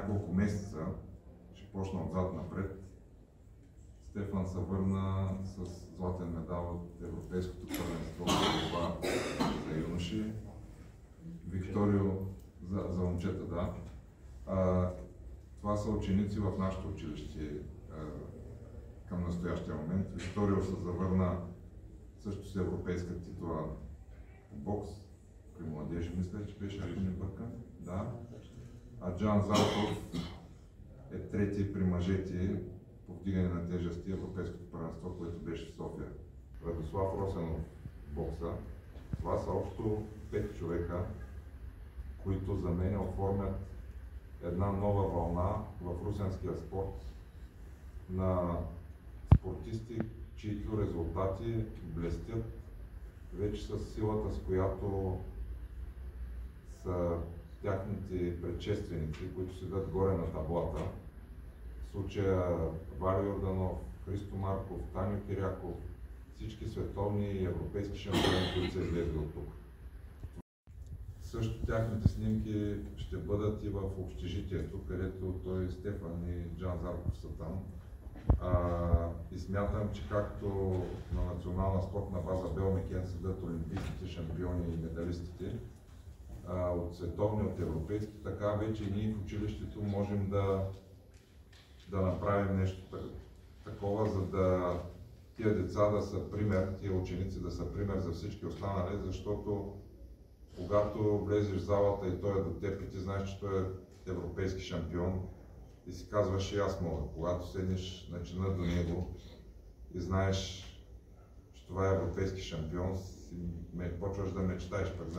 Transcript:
няколко месеца, ще почна отзад напред, Стефан се върна с златен медал от Европейското първенство за юноши. Викторио за момчета, да. Това са ученици в нашето училище към настоящия момент. Викторио се завърна също с европейска титла по бокс, при младежи, мисля, че беше, ако не бъркам. Да. А Джан Зарков е трети при мъжете по вдигане на тежести Европейското първенство, което беше в София. Радослав Росенов в бокса. Това са общо 5 човека, които за мен оформят една нова вълна в русенския спорт на спортисти, чието резултати блестят вече с силата, с която са тяхните предшественици, които седят горе на таблата. В случая Вари Йорданов, Христо Марков, Таню Киряков, всички световни и европейски шампиони, които са излезли от тук. Също тяхните снимки ще бъдат и в общежитието, където той, Стефан и Джан Зарков са там. И смятам, че както на национална спортна база Белмекен седят олимпийските шампиони и медалистите от световни, от европейски, така вече и ние в училището можем да направим нещо такова, за да тия деца да са пример, тия ученици да са пример за всички останали, защото когато влезеш в залата и той е до теб и ти знаеш, че той е европейски шампион и си казваш и аз мога. Когато седнеш на чина до него и знаеш, че това е европейски шампион, почваш да мечтаеш, пък знаеш.